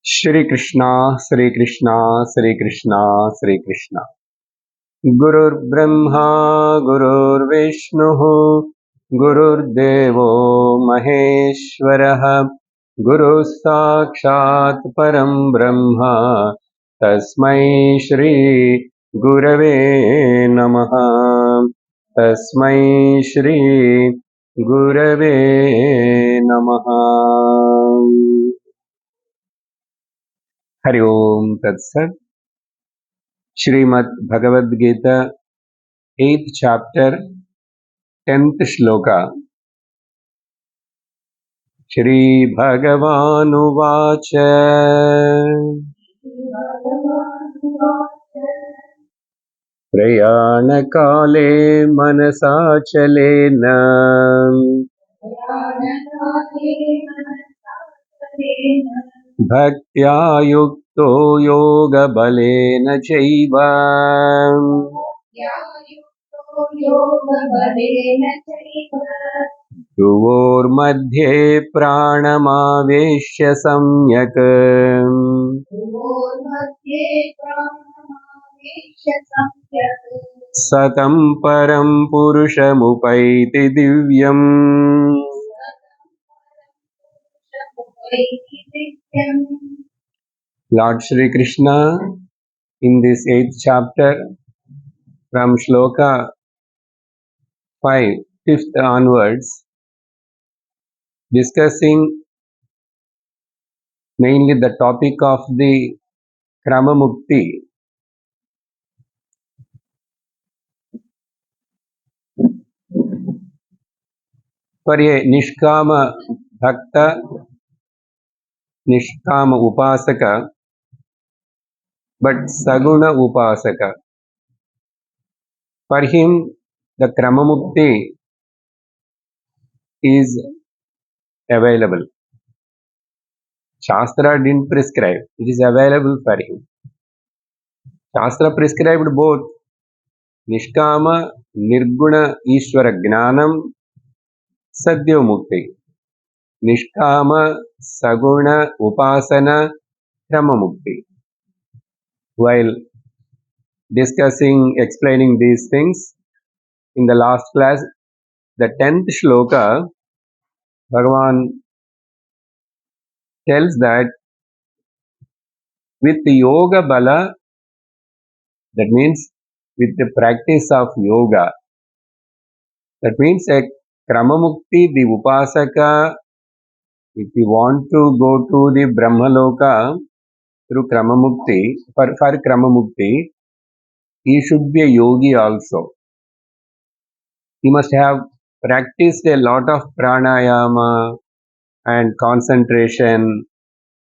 Shri Krishna, Shri Krishna, Shri Krishna, Shri Krishna. Gurur Brahma, Gurur Vishnu, Gurur Devo Maheshwaraha, Guru Sakshat Param Brahma, Tasmai Shri Gurave Namaha, Tasmai Shri Gurave Namaha. Hari Om Tat Sat. Srimad Bhagavad Gita, 8th chapter, 10th shloka. Shri Bhagavanuvacha Prayanakale manasachalena Bhaktya yukto yoga balena chaiva Dhruvormadhye pranamavesh samyak Satam param purushamupaiti divyam Lord Shri Krishna in this 8th chapter from Sloka 5, 5th onwards, discussing mainly the topic of the Krama Mukti. For a Nishkama Bhakta, Nishkama Upasaka, but Saguna Upasaka. For him, the Krama Mukti is available. Shastra didn't prescribe, it is available for him. Shastra prescribed both Nishkama, Nirguna, Ishvara Gnanam, Sadhya Mukti. Nishkama, Saguna, Upasana, Krama Mukti. While explaining these things, in the last class, the 10th shloka, Bhagavan tells that with yoga bala, that means with the practice of yoga, that means a Krama Mukti, the Upasaka, if you want to go to the Brahmaloka through Krama Mukti, for Krama Mukti, he should be a yogi also. He must have practiced a lot of pranayama and concentration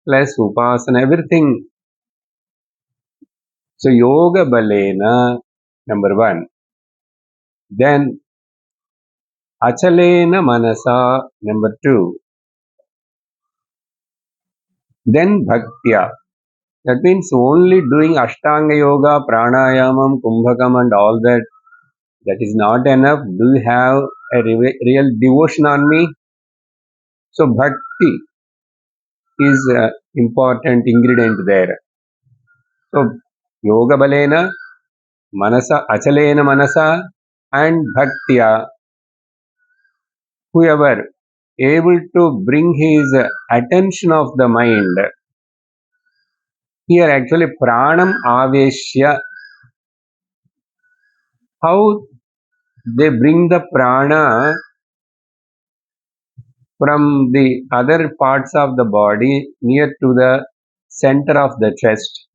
plus upasana, everything. So yoga balena, number one. Then achalena manasa, number two. Then bhaktya. That means only doing ashtanga yoga, pranayamam, kumbhakam and all that, that is not enough. Do you have a real devotion on me? So bhakti is an important ingredient there. So yoga balena, manasa, achalena manasa and bhaktya. Whoever able to bring his attention of the mind, here actually pranam aveshya, how they bring the prana from the other parts of the body near to the center of the chest.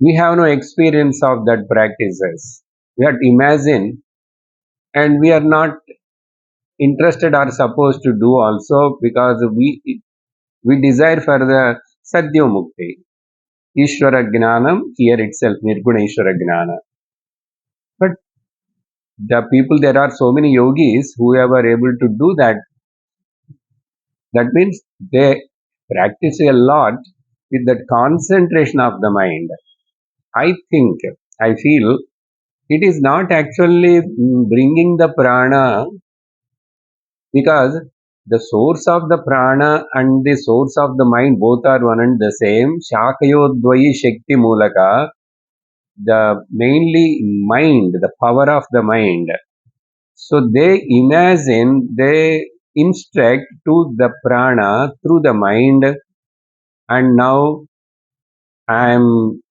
We have no experience of that practices. We have to imagine, and we are not interested or supposed to do also, because we desire for the Sadhya Mukti. Ishvara Gnanam, here itself, Nirguna Ishvara Gnana. But the people, there are so many yogis who are able to do that. That means they practice a lot with that concentration of the mind. I feel it is not actually bringing the prana, because The source of the prana and the source of the mind both are one and the same. Shakayodvayi Shakti Mulaka, the mainly mind, the power of the mind. So they imagine, they instruct to the prana through the mind, and now I am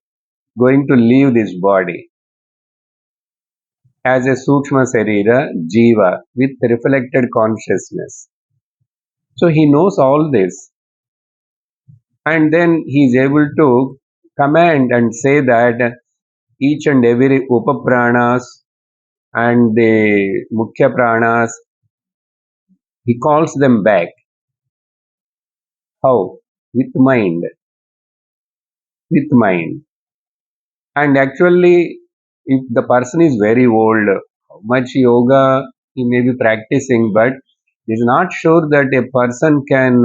going to leave this body as a Sukshma Sarira, Jiva, with reflected consciousness. So he knows all this, and then he is able to command and say that each and every Upapranas and the Mukhya Pranas, he calls them back. How? With mind. With mind. And actually, if the person is very old, how much yoga he may be practicing, but it is not sure that a person can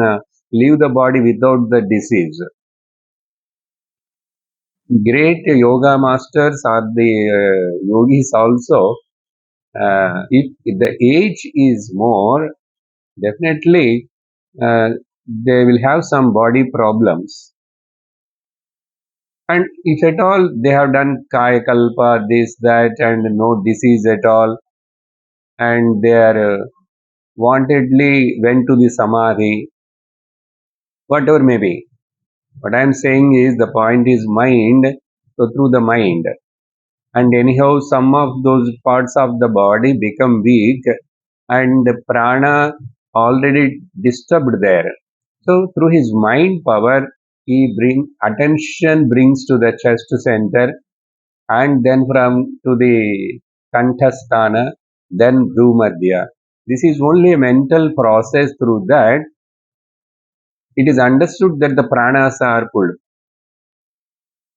leave the body without the disease. Great yoga masters or the yogis also, if the age is more, definitely they will have some body problems. And if at all they have done kaya kalpa, this, that, and no disease at all, and they are wantedly went to the samadhi, whatever may be. What I am saying is the point is mind, so through the mind. And anyhow, some of those parts of the body become weak and prana already disturbed there. So through his mind power, he attention brings to the chest center, and then from to the kanthasthana, then bhumadhya. This is only a mental process. Through that, it is understood that the pranas are pulled.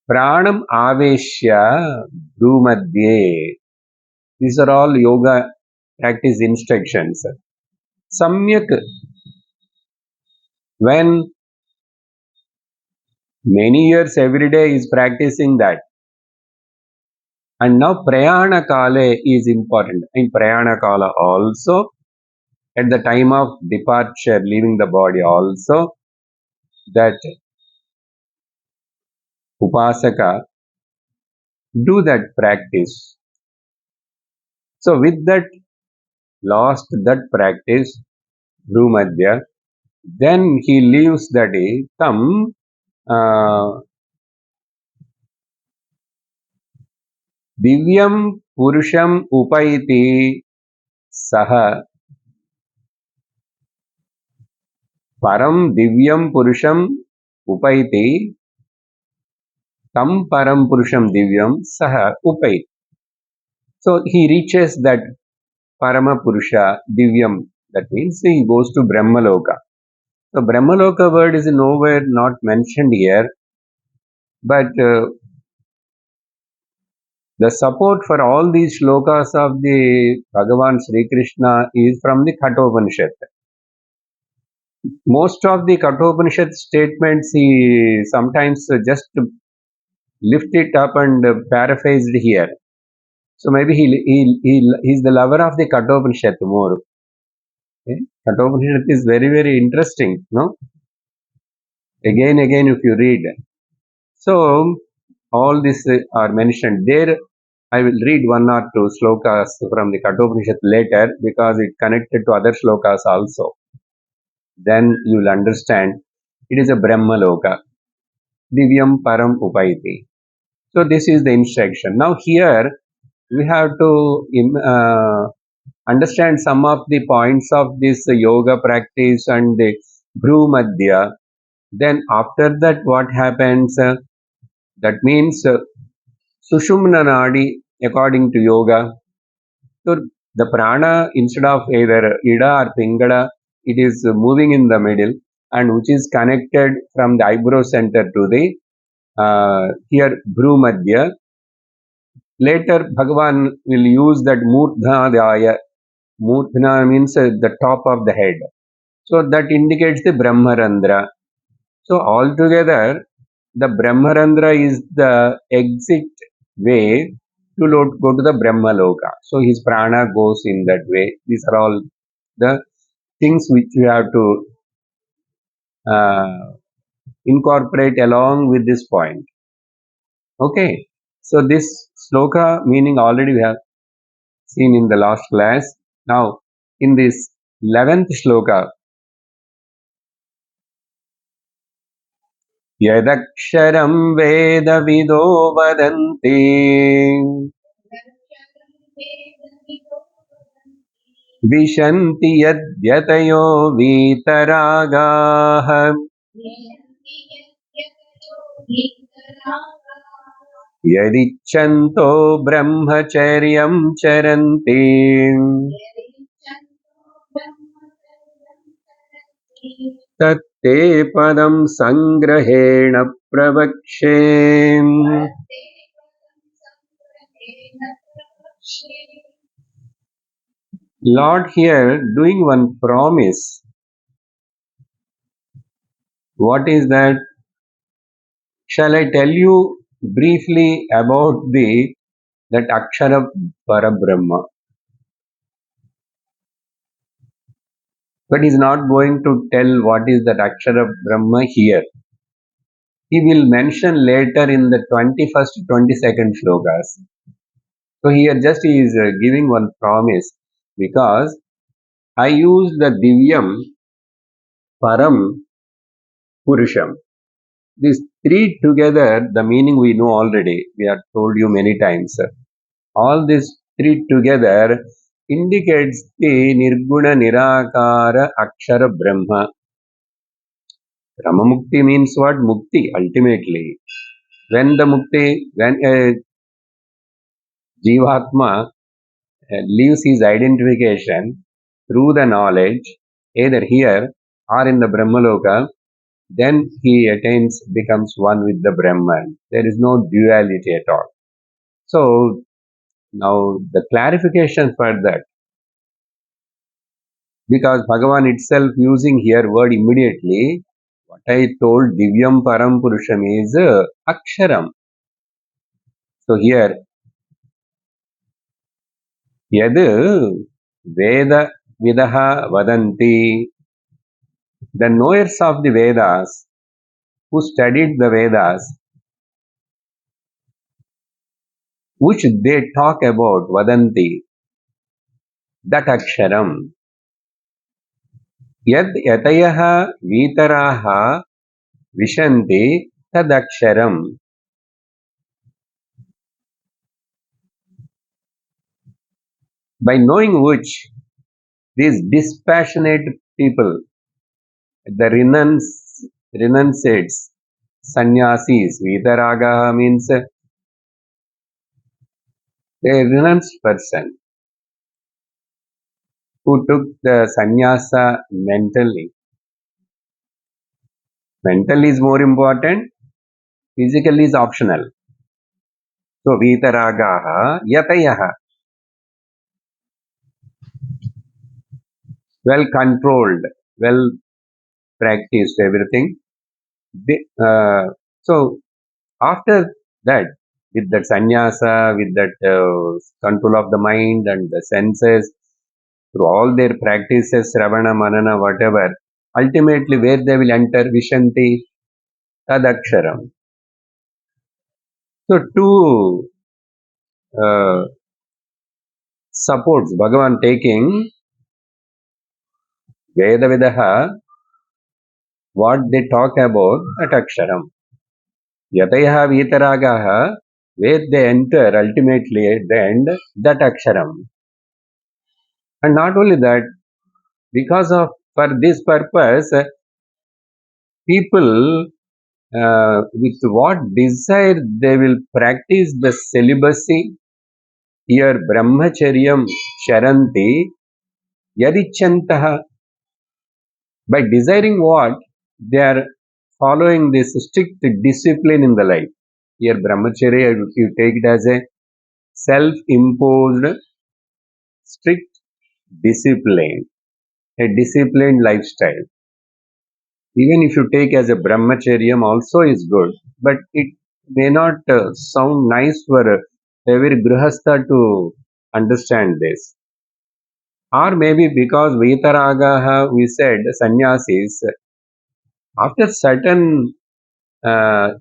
Pranam aveshya bhumadhye. These are all yoga practice instructions. Samyak, when many years every day is practicing that. And now prayana kale is important. In prayana kala also, at the time of departure, leaving the body also, that upasaka do that practice. So with that lost that practice, Bhumadhya, then he leaves the day, come Divyam Purusham Upaiti Saha Param Divyam Purusham Upaiti Tam Param Purusham Divyam Saha Upaiti. So he reaches that Parama Purusha Divyam. That means he goes to Brahmaloka. So Brahmaloka word is nowhere not mentioned here, but the support for all these shlokas of the Bhagavan Sri Krishna is from the Kathopanishad. Most of the Kathopanishad statements he sometimes just lift it up and paraphrased here. So maybe he's the lover of the Kathopanishad more. Okay? Kathopanishad is very, very interesting, no? Again, if you read. So, all these are mentioned there. I will read one or two slokas from the Kathopanishad later because it connected to other slokas also. Then you will understand it is a Brahma Loka. Divyam Param Upaiti. So this is the instruction. Now here we have to understand some of the points of this yoga practice and the Bhumadhya. Then after that what happens? That means Sushumna Nadi according to yoga. So the prana instead of either Ida or Pingala, it is moving in the middle and which is connected from the eyebrow center to the here Bhumadhya. Later Bhagavan will use that Murdhanadaya. Murdhana means the top of the head. So that indicates the Brahmarandra. So altogether the Brahmarandra is the exit way to go to the Brahmaloka. So his prana goes in that way. These are all the things which you have to uh, incorporate along with this point. Okay, so this sloka meaning already we have seen in the last class. Now, in this 11th sloka, यदक्षरं वेदविदो वदन्ति विशन्ति यद्यतयो वीतरागाः यदिच्छन्तो ब्रह्मचर्यं चरन्ति तत्ते पदं सङ्ग्रहेण प्रवक्ष्ये. Lord here doing one promise. What is that? Shall I tell you briefly about the that Akshara Parabrahma? But he's not going to tell what is that Akshara Brahma here. He will mention later in the 21st, 22nd shlokas. So here just he is giving one promise because I use the Divyam Param Purusham. These three together, the meaning we know already. We have told you many times. All these three together indicates the Nirguna Nirakara Akshara Brahma. Brahma Mukti means what? Mukti, ultimately. When the Mukti, when a Jivatma leaves his identification through the knowledge, either here or in the Brahmaloka, then he attains, becomes one with the Brahman. There is no duality at all. So, now the clarification for that, because Bhagavan itself using here word immediately, what I told Divyam Param Purusham is Aksharam. So here, Yad Veda Vidaha Vadanti, the knowers of the Vedas, who studied the Vedas, which they talk about, Vadanti, that Aksharam. Yad Yatayaha Vitaraha Vishanti Tadaksharam. By knowing which these dispassionate people, the renunciates, sannyasis, Vitaraga means a renounced person who took the sannyasa mentally. Mental is more important, physical is optional. So, Vitaragaha Yatayaha, well controlled, well practiced, everything. So, after that, with that sannyasa, with that control of the mind and the senses, through all their practices, Ravana, Manana, whatever, ultimately where they will enter, Vishanti, Tadaksharam. So, two uh, supports, Bhagavan taking Veda Vidaha, what they talk about, at Aksharam. Yatayaha Vitaragaha, where they enter ultimately at the end, that Aksharam. And not only that, because of for this purpose, people with what desire they will practice the celibacy. Here Brahmacharyam Charanti Yadichantaha. By desiring what? They are following this strict discipline in the life. Here Brahmacharya, if you take it as a self-imposed strict discipline, a disciplined lifestyle. Even if you take as a brahmacharyam also is good, but it may not sound nice for every grihastha to understand this. Or maybe because Vitaragaha, we said sannyasis, after certain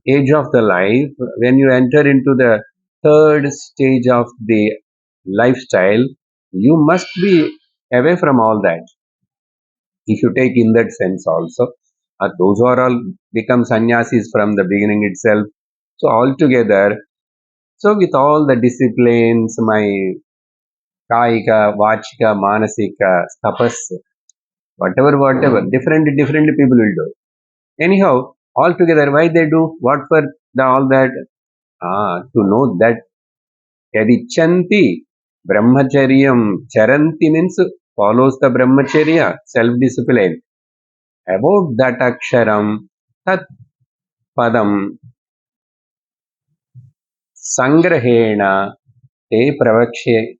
age of the life, when you enter into the third stage of the lifestyle, you must be away from all that. If you take in that sense also, those who are all become sannyasis from the beginning itself. So altogether, so with all the disciplines, my kaika, vachika, manasika, tapas, whatever, different people will do. Anyhow, altogether, why they do? What for all that? To know that yadichanti brahmacharyam charanti means follows the brahmacharya, self-discipline. About that aksharam, tat padam, sangrahena, te pravakshe.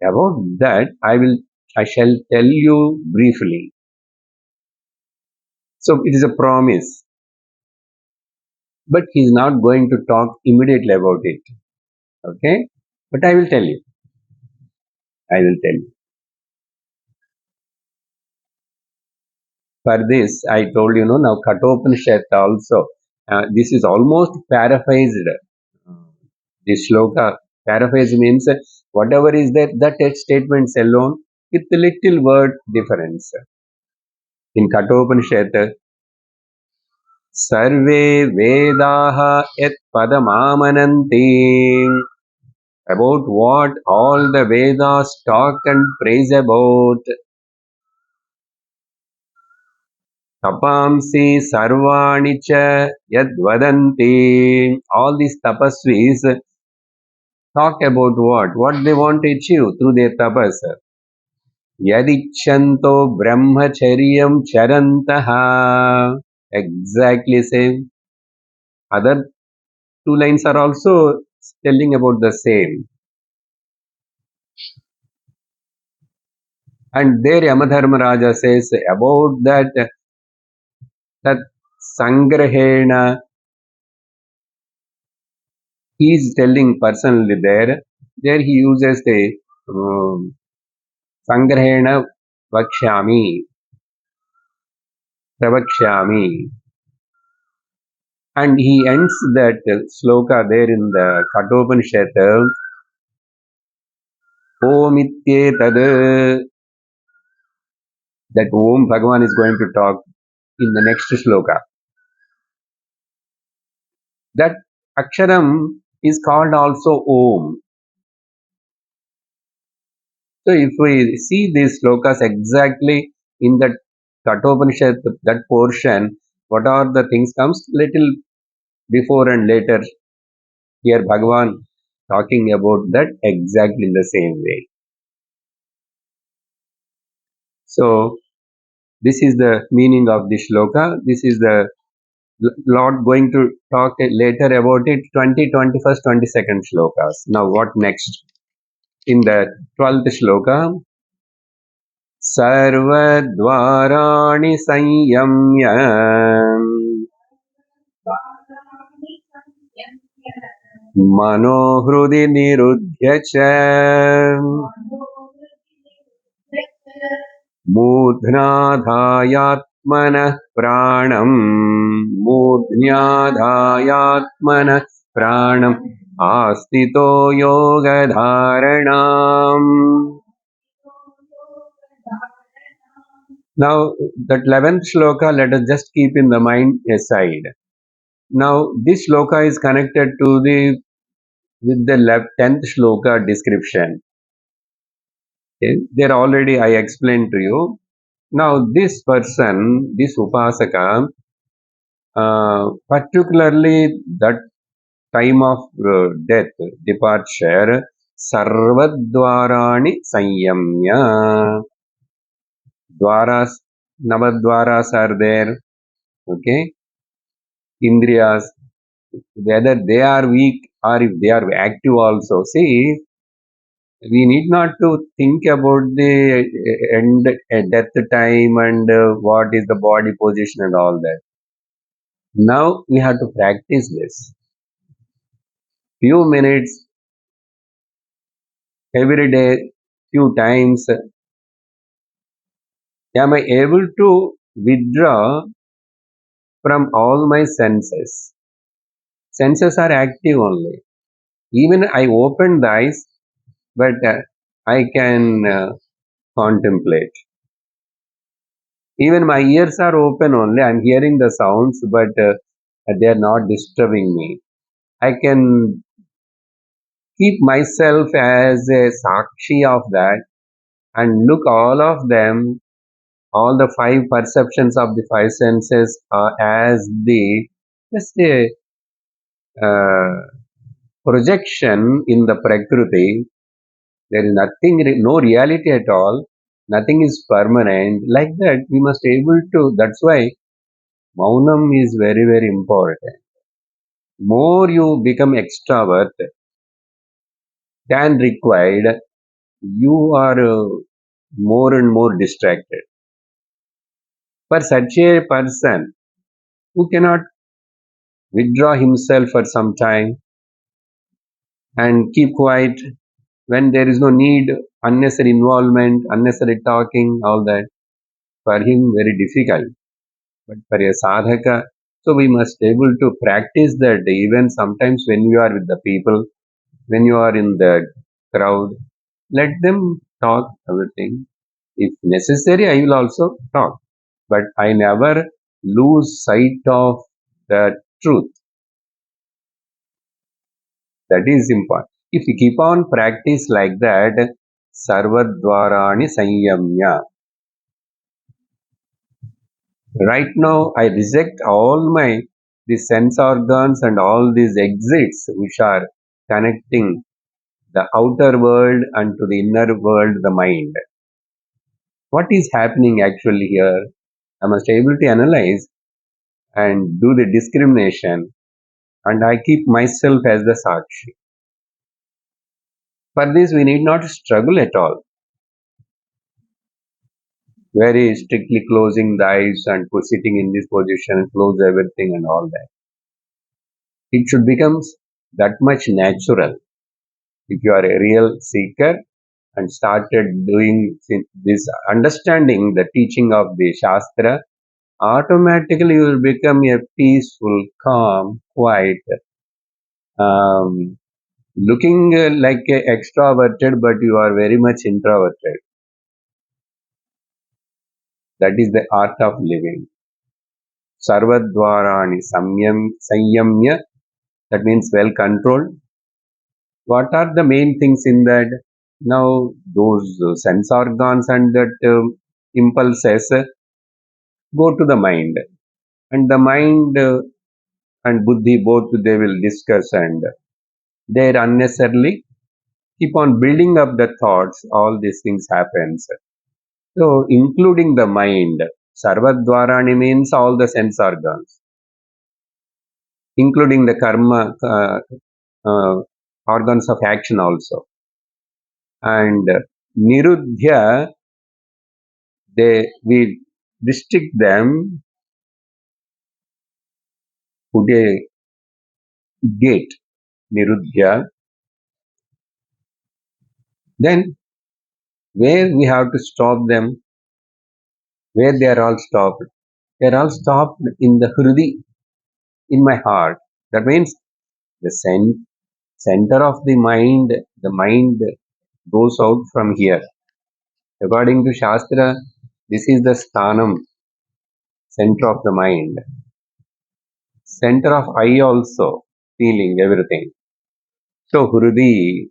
About that, I shall tell you briefly. So it is a promise, but he is not going to talk immediately about it. Okay, but I will tell you. I will tell you. For this, I told you, now Kathopanishad also. This is almost paraphrased. Uh, this shloka paraphrase means whatever is there, that statements alone with a little word difference. In Kathopanishad, सर्वे वेदाः यत्पदमामनन्ति. About what all the Vedas talk and praise about. Tapamsi sarvani cha yadvadanti. All these tapasvis talk about what? What they want to achieve through their tapas. Yadichanto brahmacharyam charantaha. Exactly same. Other two lines are also telling about the same. And there Yamadharmaraja says about that Sangrahena, he is telling personally there. There he uses the Sangrahena Vakshami, Pravakshami. And he ends that sloka there in the Kathopanishad, Om Ityetad, that Om Bhagavan is going to talk in the next sloka. That Aksharam is called also Om. So if we see these slokas exactly in that Kathopanishad, that portion, what are the things comes little before and later. Here Bhagavan talking about that exactly in the same way. So this is the meaning of this shloka. This is the Lord going to talk later about it. 20, 21st, 22nd shlokas. Now what next? In the 12th shloka, सर्वद्वाराणि संयम्य मनोहृदि निरुध्य च मूर्ध्नाधायात्मनः प्राणम् मूर्ध्न्याधायात्मनः प्राणम् आस्थितो योगधारणाम्. Now that 11th shloka, let us just keep in the mind aside. Now this shloka is connected to the with the 10th shloka description. Okay? There already I explained to you. Now this person, this upasaka, particularly that time of death, departure, sarvadvarani sanyamya. Dwaras, navadvaras are there. Okay, indriyas, whether they are weak or if they are active also. See, we need not to think about the end death time and what is the body position and all that. Now we have to practice this. Few minutes every day, few times. Am I able to withdraw from all my senses? Senses are active only. Even I open the eyes, but I can contemplate. Even my ears are open only. I'm hearing the sounds, but they are not disturbing me. I can keep myself as a sakshi of that and look all of them, all the five perceptions of the five senses as the just a uh, projection in the prakriti. There is nothing, no reality at all. Nothing is permanent. Like that, we must able to. That's why Maunam is very, very important. More you become extrovert than required, you are more and more distracted. For such a person who cannot withdraw himself for some time and keep quiet when there is no need, unnecessary involvement, unnecessary talking, all that, for him very difficult. But for a sadhaka, so we must able to practice that even sometimes when you are with the people, when you are in the crowd, let them talk everything. If necessary, I will also talk. But I never lose sight of the truth. That is important. If we keep on practice like that, sarvadvarani sanyamya. Right now, I reject all my the sense organs and all these exits which are connecting the outer world and to the inner world, the mind. What is happening actually here? I must able to analyze and do the discrimination, and I keep myself as the sakshi. For this, we need not struggle at all. Very strictly closing the eyes and sitting in this position, close everything and all that. It should become that much natural. If you are a real seeker and started doing this, understanding the teaching of the Shastra, automatically you will become a peaceful, calm, quiet, um, looking like a extroverted, but you are very much introverted. That is the art of living. Sarvadvarani sanyamya, that means well controlled. What are the main things in that? Now, those sense organs and that impulses go to the mind, and the mind and buddhi both they will discuss, and they unnecessarily keep on building up the thoughts. All these things happens. So, including the mind, sarvadvarani means all the sense organs, including the karma uh, organs of action also, and nirudhya, they we restrict them, put a gate, nirudhya. Then where we have to stop them, where they are all stopped. They are all stopped in the hridi, in my heart. That means the center of the mind goes out from here. According to Shastra, this is the sthanam, center of the mind. Center of eye also, feeling everything. So hridi,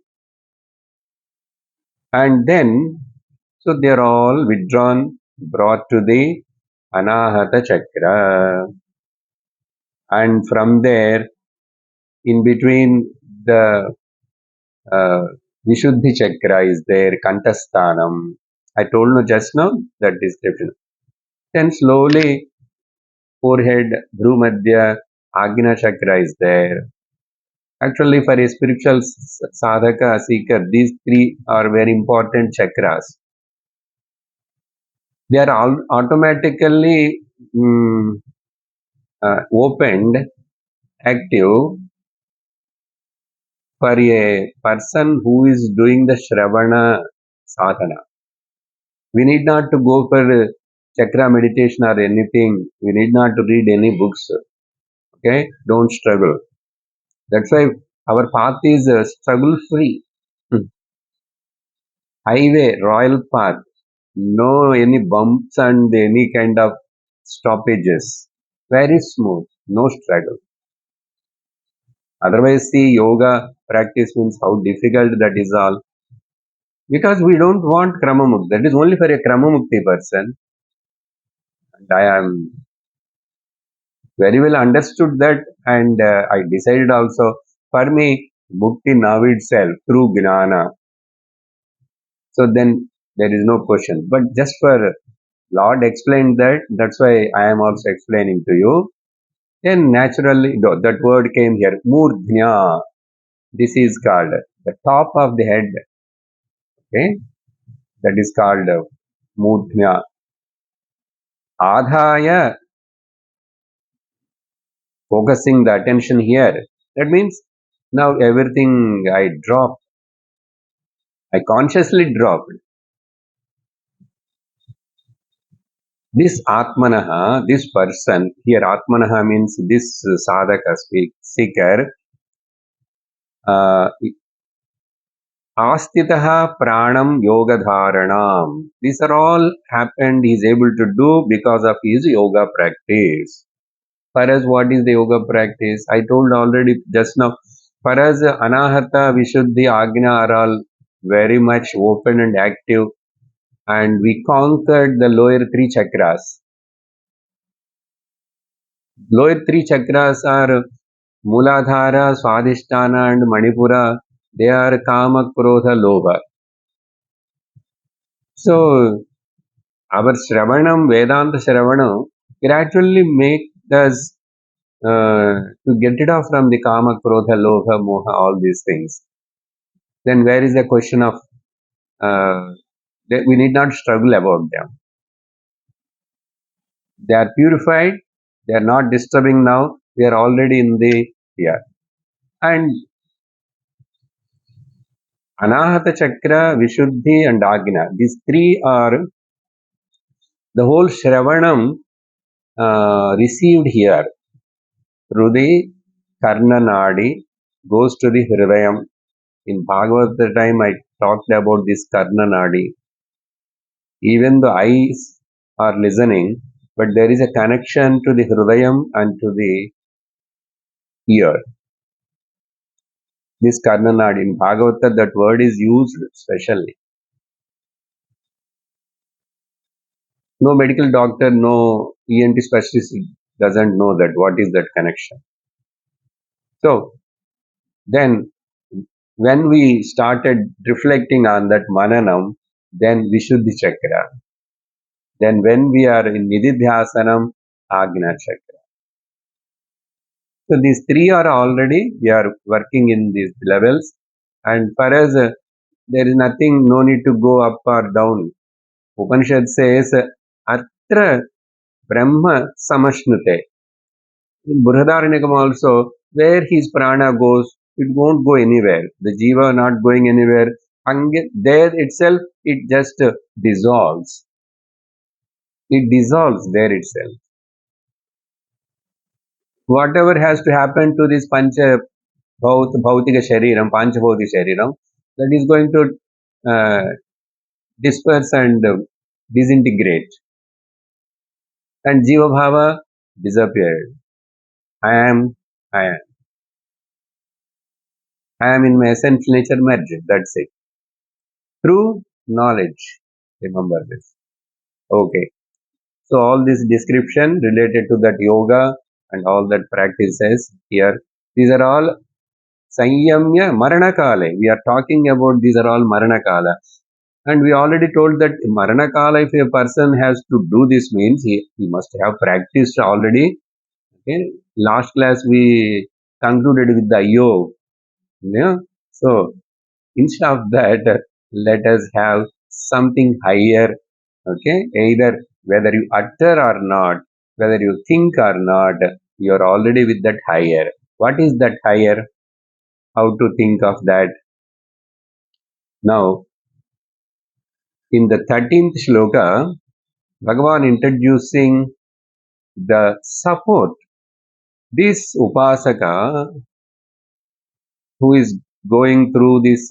and then, so they are all withdrawn, brought to the anahata chakra, and from there, in between the uh, Vishuddhi chakra is there, Kantasthanam. I told you just now that description. Then slowly, forehead, Bhrumadhya, Agna chakra is there. Actually, for a spiritual sadhaka, seeker, these three are very important chakras. They are all automatically opened, active for a person who is doing the Shravana sadhana. We need not to go for chakra meditation or anything. We need not to read any books. Okay, don't struggle. That's why our path is struggle free. Highway, royal path. No any bumps and any kind of stoppages. Very smooth. No struggle. Otherwise, see, yoga practice means how difficult that is all. Because we don't want Kramamukti. That is only for a Kramamukti person. And I am very well understood that, and I decided also, for me, Mukti now itself through Gnana. So then there is no question. But just for Lord explained that, that's why I am also explaining to you. Then naturally that word came here, Murdhnya. This is called the top of the head. Okay, that is called Murdhnya. Adhaya, focusing the attention here. That means now everything I drop. I consciously dropped. This Atmanaha, this person, here Atmanaha means this sadhaka seeker, uh, Astitaha pranam yogadharanam. These are all happened, he is able to do because of his yoga practice. For us, what is the yoga practice? I told already just now. For us, Anahata, Vishuddhi, Agnya are all very much open and active, and we conquered the lower three chakras. Lower three chakras are Muladhara, Swadhisthana and Manipura. They are Kama, Krodha, Lobha. So, our Shravanam, Vedanta Shravanam, gradually make us to get it off from the Kama, Krodha, Lobha, Moha, all these things. Then where is the question of, we need not struggle about them. They are purified, they are not disturbing now, we are already in the here. And Anahata Chakra, Vishuddhi and Agnya, these three are the whole Shravanam received here through the Karna Nadi goes to the Hridayam. In Bhagavata time I talked about this Karna Nadi. Even the eyes are listening, but there is a connection to the Hridayam and to the ear. This Karna Nadi, in Bhagavata that word is used specially. No medical doctor, no ENT specialist doesn't know that what is that connection. So then when we started reflecting on that Mananam, then Vishuddhi Chakra. Then when we are in Nididhyasanam, Agnya Chakra. So these three are already, we are working in these levels. And for us, there is nothing, no need to go up or down. Upanishad says, Atra Brahma Samashnute. In Brihadaranyakam also, where his prana goes, it won't go anywhere. The jiva not going anywhere. And there itself, it just dissolves. It dissolves there itself. Whatever has to happen to this Pancha Bhautika Shariram, Pancha Bhautika Shariram, that is going to disperse and disintegrate. And Jiva Bhava disappeared. I am, I am. I am in my essential nature merged. That's it. Through knowledge. Remember this. Okay. So all this description related to that yoga and all that practices here, these are all Sanyamya Maranakale. We are talking about these are all Maranakala. And we already told that Maranakala, if a person has to do this means he must have practiced already. Okay. Last class we concluded with the yoga. Yeah. So instead of that, let us have something higher. Okay. Either whether you utter or not, whether you think or not, you are already with that higher. What is that higher? How to think of that? Now, in the 13th shloka, Bhagavan introducing the support. This Upasaka who is going through this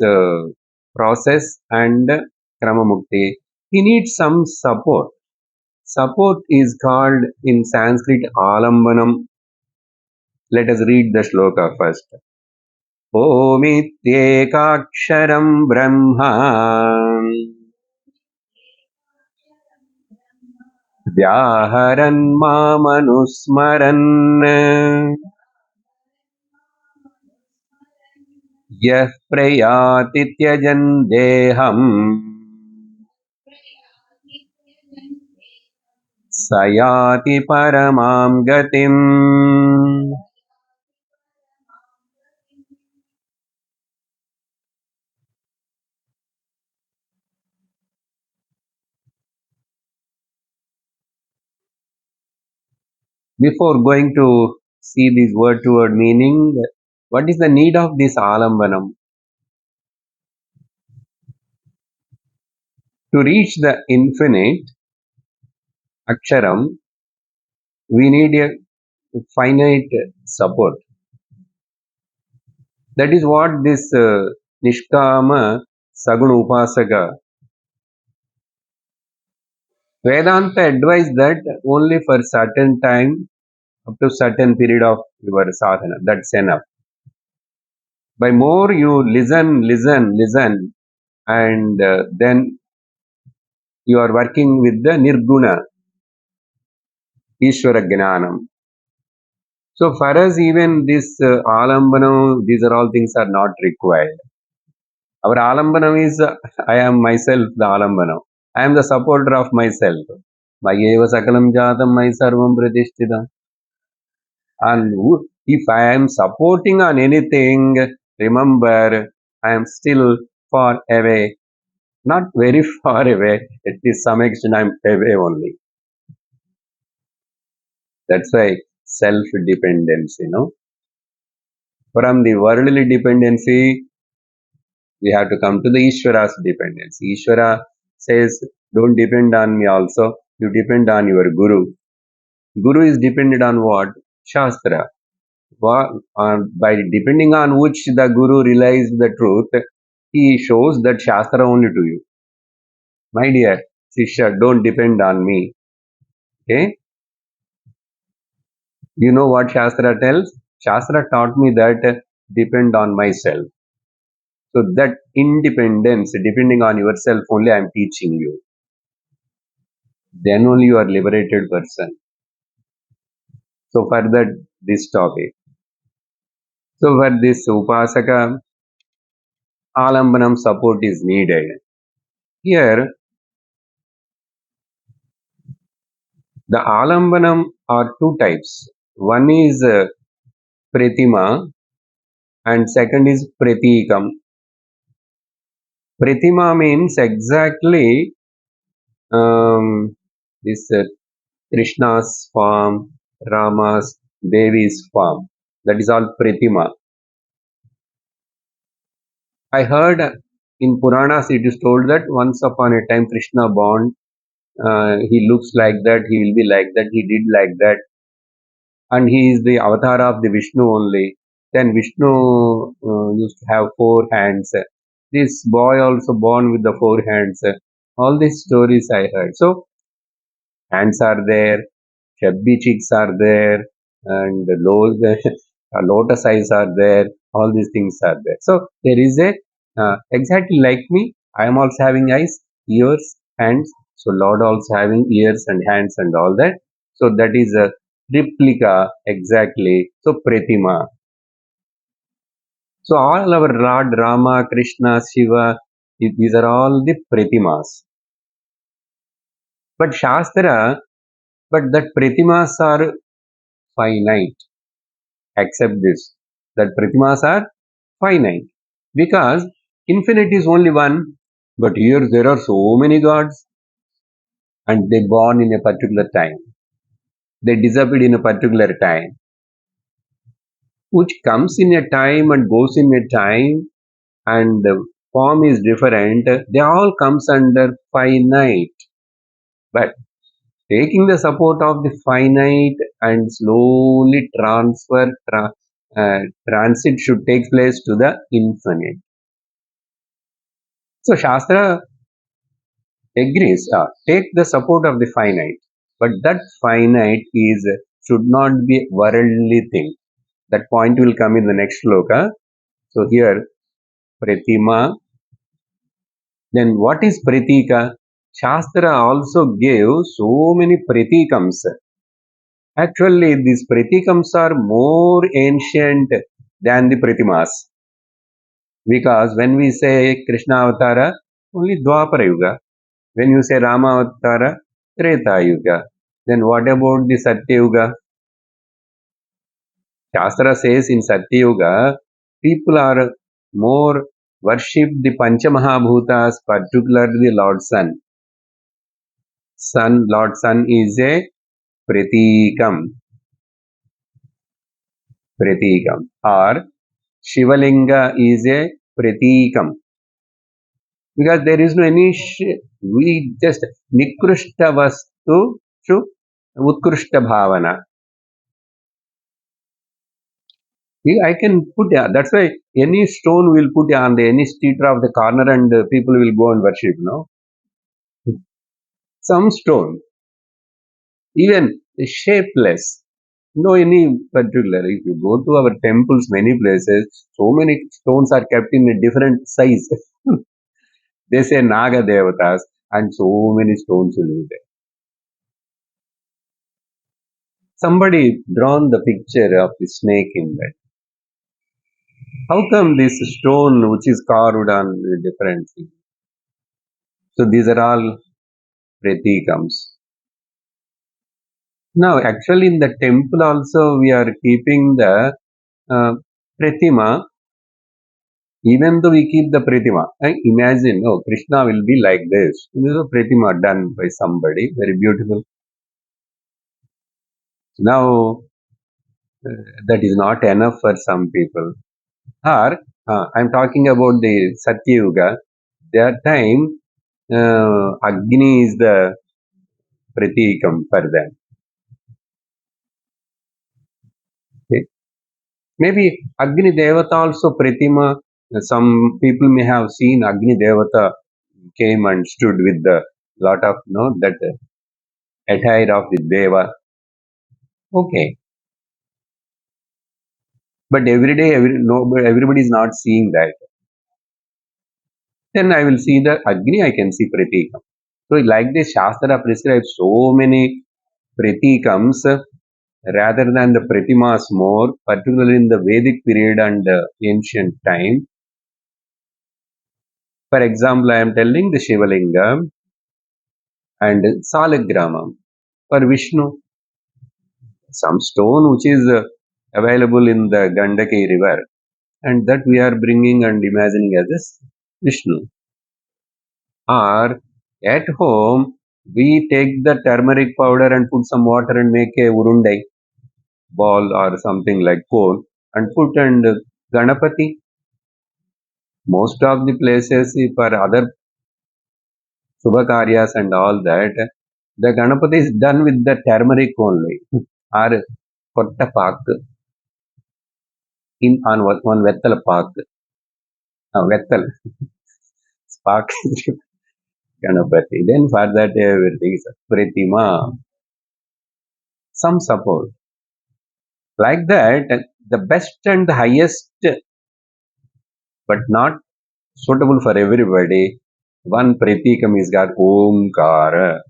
process and Kramamukti, he needs some support. Support is called in Sanskrit Alambanam. Let us read the shloka first. Omityekaksharam brahma vyaharan mamanusmaran yah prayati tyajan deham sayati paramam gatim. Before going to see this word to word meaning, what is the need of this alambanam? To reach the infinite aksharam, we need a finite support. That is what this Nishkama Saguna Upasaka Vedanta advised that only for certain time, up to certain period of your sadhana. That's enough. By more you listen, and then you are working with the Nirguna, Ishvara Gnanam. So for us, even this Alambana, these are all things are not required. Our Alambanam is, I am myself the Alambanam. I am the supporter of myself. Mayeva Sakalam Jatam Mai Sarvam Pratishtita. And if I am supporting on anything, remember, I am still far away. Not very far away. At least some extent, I am away only. That's why self-dependence. From the worldly dependency, we have to come to the Ishvara's dependence. Ishvara says, don't depend on me also, you depend on your Guru. Guru is dependent on what? Shastra. By depending on which the Guru realized the truth, he shows that Shastra only to you. My dear Shishya, don't depend on me. Okay? You know what Shastra tells? Shastra taught me that depend on myself. So that independence, depending on yourself only, I am teaching you. Then only you are liberated person. So for that, this topic. So for this Upasaka, Alambanam support is needed. Here, the Alambanam are two types. One is Pratima and second is Pratikam. Pratima means exactly this Krishna's form, Rama's, Devi's form. That is all Pratima. I heard in Puranas it is told that once upon a time Krishna born, he looks like that, he will be like that, he did like that, and he is the avatar of the Vishnu only. Then Vishnu used to have four hands. This boy also born with the four hands. All these stories I heard. So hands are there, chubby cheeks are there, and lotus eyes are there. All these things are there. So there is a exactly like me. I am also having eyes, ears, hands. So Lord also having ears and hands and all that. So that is a replica exactly. So Pratima. So all our Lord Rama, Krishna, Shiva, these are all the Pratimas. But Shastra, but that Pratimas are finite. Accept this. That Pratimas are finite. Because infinite is only one. But here there are so many gods. And they born in a particular time. They disappeared in a particular time. Which comes in a time and goes in a time. And the form is different. They all comes under finite. But taking the support of the finite and slowly transit should take place to the infinite. So Shastra agrees, take the support of the finite, but that finite is should not be worldly thing. That point will come in the next sloka. So here, Pratima. Then what is Pratika? Shastra also gave so many Pratikams. Actually, these Pratikams are more ancient than the Pratimas. Because when we say Krishna Avatara, only Dwapara Yuga. When you say Rama Avatara, Treta Yuga. Then what about the Satya Yuga? Shastra says in Satya Yuga, people are more worship the Panchamahabhutas, particularly Lord Sun. Lord Sun is a Pratikam, or Shivalinga is a Pratikam. Because there is no any, we just Nikrushta Vastu to Utkrishta Bhavana. I can put, that's why any stone will put on the any street of the corner and people will go and worship, no? Some stone, even shapeless, no any particular. If you go to our temples, many places, so many stones are kept in a different size. They say Naga Devatas, and so many stones will be there. Somebody drawn the picture of the snake in that. How come this stone which is carved on different things? So these are all pratikams. Now, actually, in the temple also we are keeping the pratima. Even though we keep the pratima, I imagine, oh, Krishna will be like this. This is a pratima done by somebody, very beautiful. Now, that is not enough for some people. Or, I'm talking about the Satya Yuga. That time, Agni is the pratikam for them. Okay. Maybe Agni Devata also pratima. Some people may have seen Agni Devata came and stood with the lot of that attire of the Deva. Okay, but every day, everybody is not seeing that. Then I will see the Agni. I can see pratikam. So like this, Shastra prescribes so many pratikams rather than the pratimas more, particularly in the Vedic period and ancient time. For example, I am telling the Shivalinga and Saligramam for Vishnu. Some stone which is available in the Gandaki river, and that we are bringing and imagining as this Vishnu. Or at home, we take the turmeric powder and put some water and make a urundai ball or something like cone and put and Ganapati. Most of the places for other Subhakaryas and all that, the Ganapati is done with the turmeric only or Kottapak in on one Vettal Pak. Vettal Spark Ganapati. Then for that everything is Pratima. Some support. Like that, the best and the highest, but not suitable for everybody. One Pratikam is got Omkara.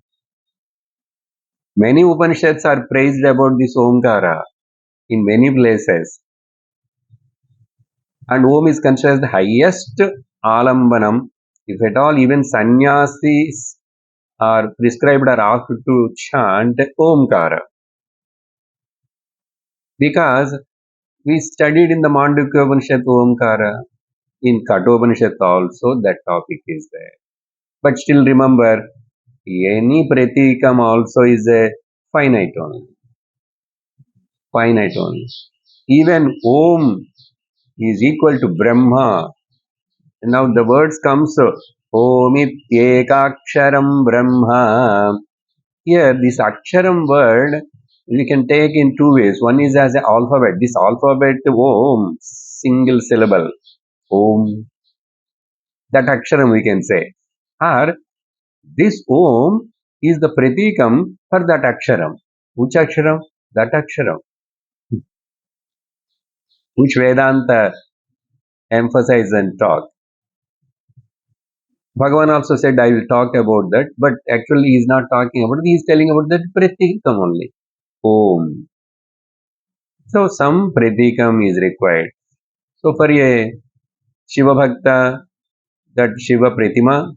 Many Upanishads are praised about this Omkara in many places. And Om is considered the highest Alambanam. If at all, even sannyasis are prescribed or asked to chant Omkara. Because we studied in the Mandukya Upanishad Omkara. In Kathopanishad also that topic is there. But still remember, any pratikam also is a finite only. Finite only. Even Om is equal to Brahma. Now the words comes Om ityekaksharam Brahma. Here, this Aksharam word we can take in two ways. One is as an alphabet. This alphabet, Om, single syllable, Om, that Aksharam we can say. Or this Om is the pratikam for that Aksharam. Which Aksharam? That Aksharam. Which Vedanta emphasize and talk. Bhagavan also said, I will talk about that, but actually he is not talking about it, he is telling about that pratikam only. Om. So some pratikam is required. So for a Shiva Bhakta, that Shiva Pratima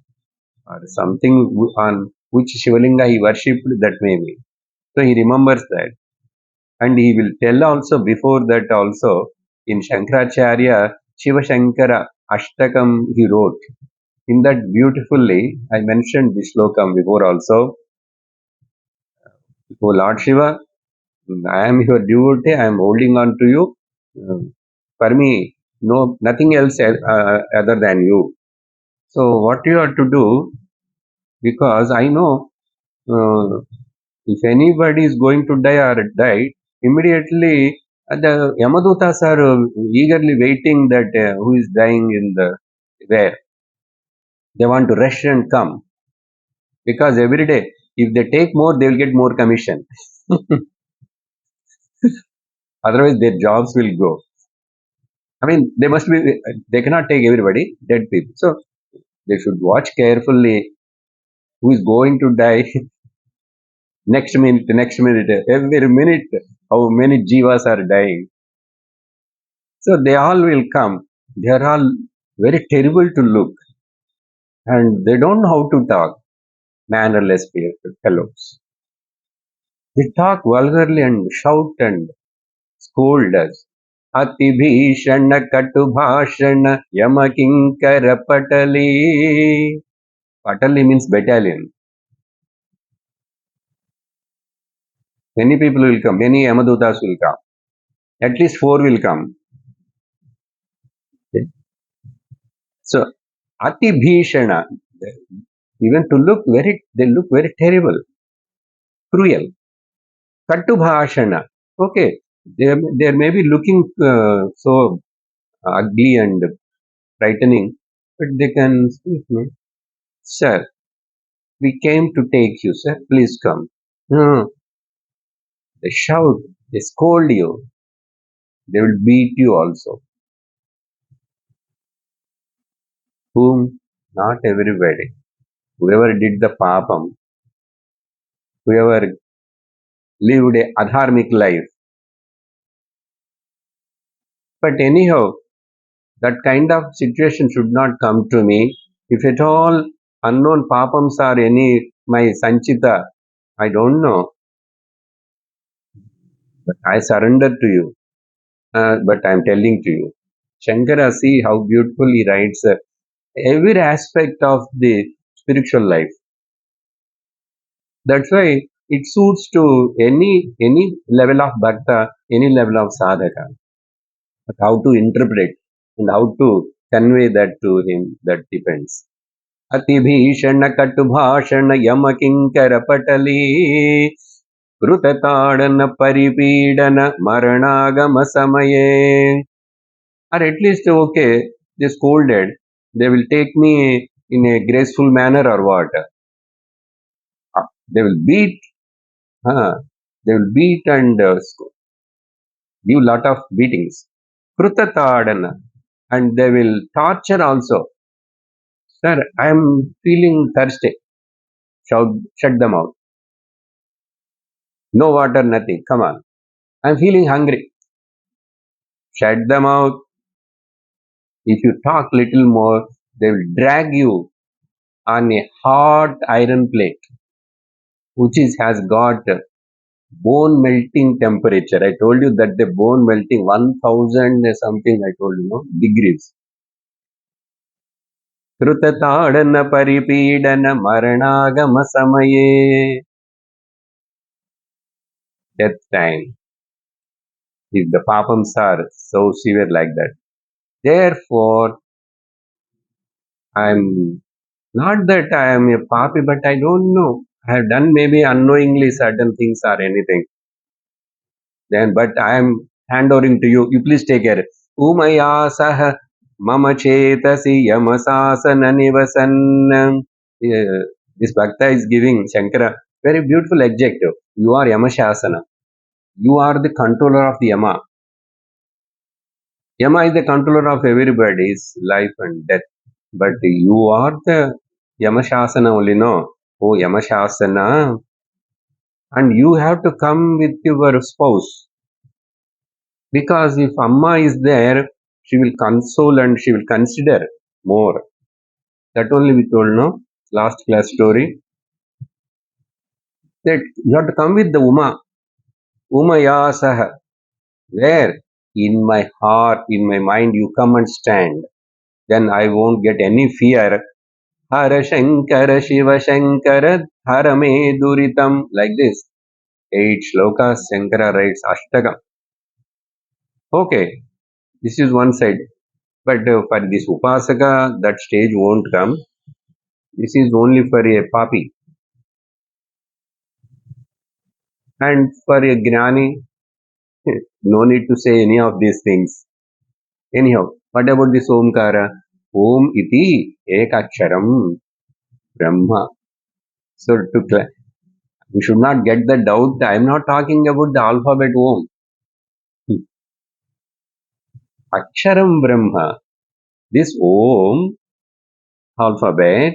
or something on which Shivalinga he worshipped, that may be. So he remembers that. And he will tell also before that also in Shankaracharya, Shiva Shankara Ashtakam he wrote. In that beautifully, I mentioned this slokam before also. O Lord Shiva, I am your devotee, I am holding on to you. For me, no, nothing else other than you. So what you have to do, because I know uh, if anybody is going to die or die, immediately the Yamadutas are eagerly waiting that who is dying in the where. They want to rush and come because every day, if they take more, they will get more commission. Otherwise, their jobs will go. I mean, they must be, they cannot take everybody, dead people. So, they should watch carefully who is going to die next minute, every minute, how many jivas are dying. So, they all will come. They are all very terrible to look and they don't know how to talk, mannerless fellows. They talk vulgarly and shout and scold us. अतिभीषण कटुभाषण यमकिंकर पटली. Patali means battalion. Many people will come. Many Yamadutas will come. At least four will come. Okay. So, Ati Bhishana, even to look very, they look very terrible, cruel. Kattu Bhashana, okay, they may be looking so ugly and frightening, but they can speak, no? Sir, we came to take you, sir. Please come. No, they shout, they scold you, they will beat you also. Whom? Not everybody. Whoever did the papam, whoever lived a adharmic life. But anyhow, that kind of situation should not come to me. If at all unknown papams are any my sanchita, I don't know, but I surrender to you. But I am telling to you. Shankara, see how beautiful he writes every aspect of the spiritual life. That's why it suits to any level of bhakta, any level of sadhaka. But how to interpret and how to convey that to him, that depends. अतिभीषण कटुभाषण यम किंकर पटली कृतताड़न परिपीडन मरणागम समये. Or at least okay, they scolded. They will take me in a graceful manner or what? They will beat. They will beat and give lot of beatings. Krutatadana. And they will torture also. Sir, I am feeling thirsty. Shut them out. No water, nothing. Come on. I am feeling hungry. Shut them out. If you talk little more, they will drag you on a hot iron plate, which has got bone melting temperature. I told you that the bone melting 1000 something, I told you, no, degrees. Krutatadana paripidana maranagama samaye. Death time. If the papams are so severe like that. Therefore, I'm not that I am a papi, but I don't know. I have done maybe unknowingly certain things or anything. Then, but I am handovering to you. You please take care. Umaya sah mama chetasi yamasasana nivasan. This Bhakta is giving Shankara very beautiful adjective. You are Yamashasana. You are the controller of the Yama. Yama is the controller of everybody's life and death. But you are the Yamashasana only, no? Oh, Yamashasana. And you have to come with your spouse. Because if Amma is there, she will console and she will consider more. That only we told, no? Last class story. That you have to come with the Uma. Umaya Saha. Where? In my heart, in my mind, you come and stand. Then I won't get any fear. Hara Shankara Shiva Shankara Hara Me Duritam. Like this. 8 shlokas Shankara writes Ashtaka. Okay, this is one side. But for this Upasaka, that stage won't come. This is only for a papi. And for a gnani, no need to say any of these things. Anyhow, what about this Omkara? Om iti ekaksharam Brahma. So we should not get the doubt. I am not talking about the alphabet Om. Aksharam Brahma. This Om alphabet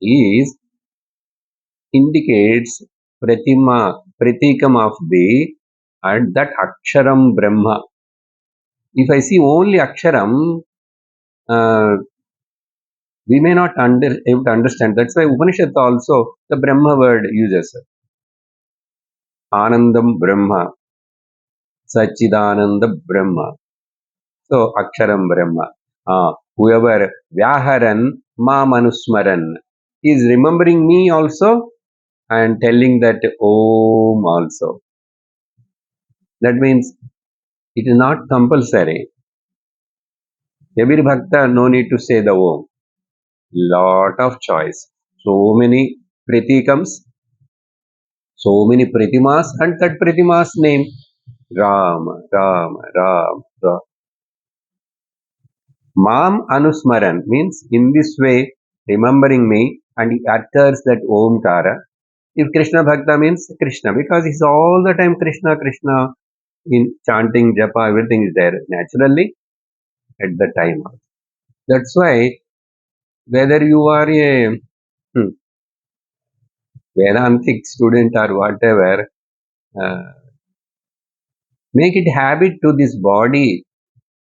is indicates pratikam of the and that Aksharam Brahma. If I see only Aksharam, uh, we may not able to understand. That's why Upanishad also the Brahma word uses Anandam Brahma, Sachidananda Brahma. So Aksharam Brahma. Whoever Vyaharan Ma Manusmaran is remembering me also and telling that Om also. That means it is not compulsory. Every bhakta no need to say the Om. Lot of choice. So many pratikams, so many pratimas, and that pratima's name Ram, Ram, Ram, Ram. Mam Anusmaran means in this way remembering me and he utters that Omkara. If Krishna Bhakta means Krishna because he's all the time Krishna, Krishna in chanting, japa, everything is there naturally at the time. That's why whether you are a Vedantic student or whatever, uh, make it habit to this body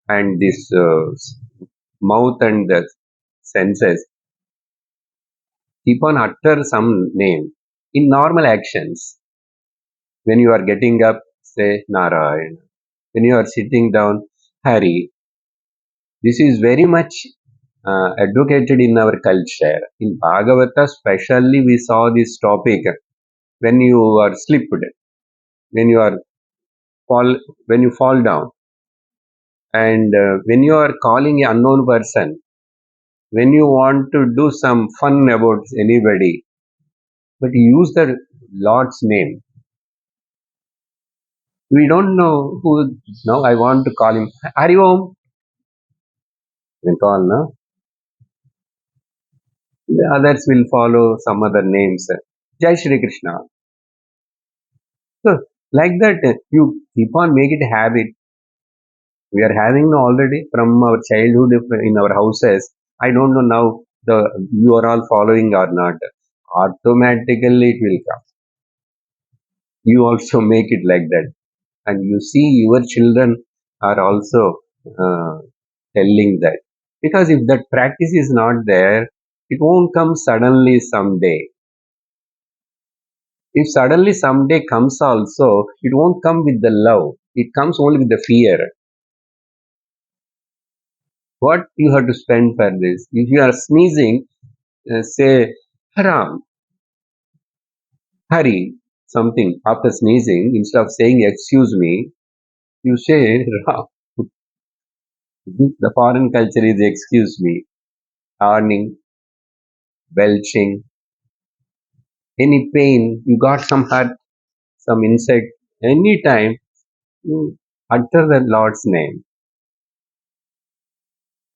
and this mouth and the senses. Keep on utter some name in normal actions. When you are getting up, say Narayan. When you are sitting down, Hari. This is very much advocated in our culture. In Bhagavata, especially, we saw this topic when you are slipped, when you are fall, when you fall down, and when you are calling an unknown person, when you want to do some fun about anybody, but you use the Lord's name. We don't know who. Now I want to call him Hari Om. Then call, no? The others will follow some other names. Jai Shri Krishna. So, like that, you keep on make it habit. We are having already from our childhood in our houses. I don't know now the you are all following or not. Automatically it will come. You also make it like that, and you see your children are also uh, telling that because if that practice is not there, it won't come suddenly someday. If suddenly someday comes also, it won't come with the love. It comes only with the fear. What you have to spend for this? If you are sneezing, say haram, hari, something after sneezing, instead of saying excuse me, you say ram. The foreign culture is excuse me, earning, belching, any pain, you got some hurt, some insect, anytime you utter the Lord's name.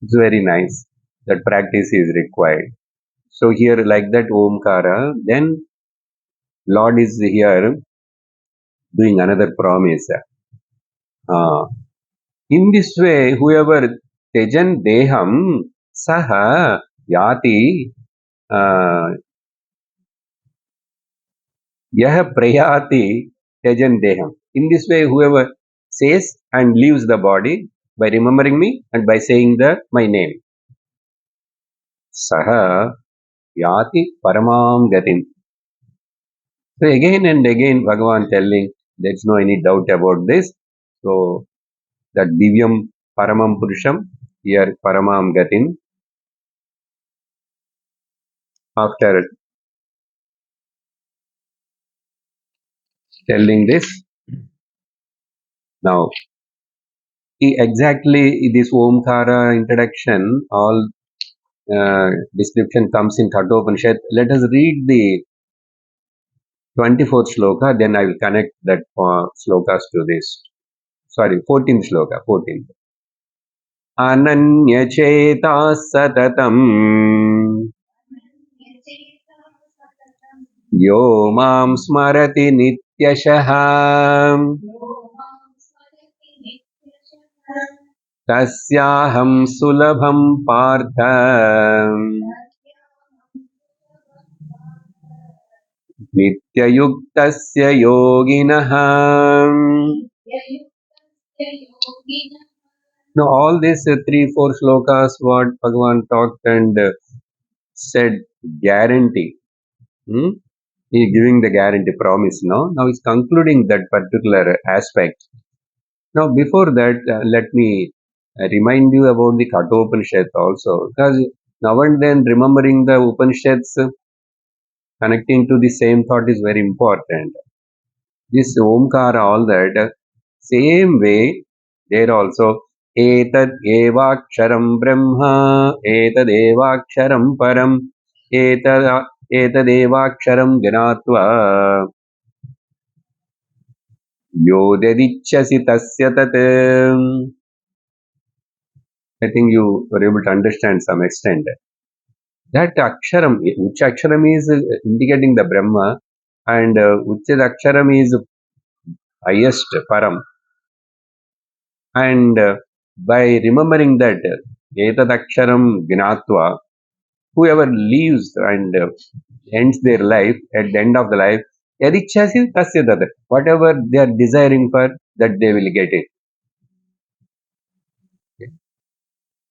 It's very nice. That practice is required. So here, like that Omkara, then Lord is here doing another promise. Uh, in this way, whoever tejan deham saha yati yah prayati tejan deham. In this way, whoever says and leaves the body by remembering me and by saying my name, saha yati paramam gatim. So again and again, Bhagavan telling, there's no any doubt about this. So that divyam paramam purusham, here paramam gatim. After telling this, now exactly this Omkara introduction, all description comes in Kathopanishad. Let us read the 24th sloka, then I will connect that slokas to this. Sorry, 14th sloka, 14th. Ananyacheta satatam yo mam smarati nityashaha तस्याहं सुलभं पार्थ नित्ययुक्तस्य योगिनः. Now all these three, four slokas what Bhagavan talked and said guarantee. He is giving the guarantee promise now. Now he's concluding that particular aspect. Now before that, let me remind you about the Kathopanishad also. Because now and then remembering the Upanishads, connecting to the same thought is very important. This Omkara, all that, same way, there also, Etad evaksharam brahma, etad evaksharam param, etad evaksharam gnatva, yodadichasi tasya tat. I think you were able to understand some extent. That aksharam, which aksharam is indicating the Brahma, and which aksharam is highest param. And by remembering that, etadaksharam gnatva, whoever leaves and ends their life at the end of the life, yadichasi tasya tat. Whatever they are desiring for, that they will get it.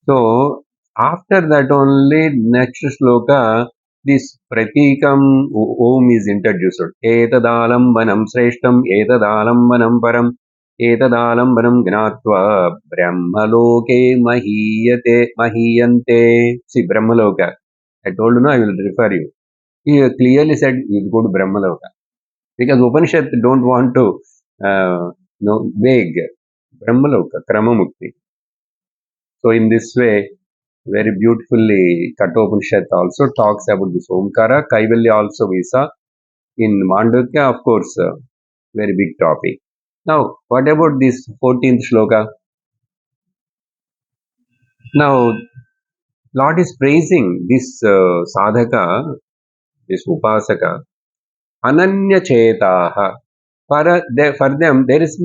So after that only next sloka, this pratikam om is introduced. Etadalambanam sreshtam, etadalambanam param, etadalambanam gnatva brahmaloke mahiyante. See brahmaloka. I told you, no, I will refer you. He clearly said you go to brahmaloka because Upanishad don't want to vague brahmaloka kramamukti. So in this way, very beautifully Kathopanishad also talks about this Omkara. Kaivalya also we saw. In Mandukya, of course, very big topic. Now, what about this 14th shloka? Now, Lord is praising this sadhaka, this upasaka, ananya chetaha. For them, there is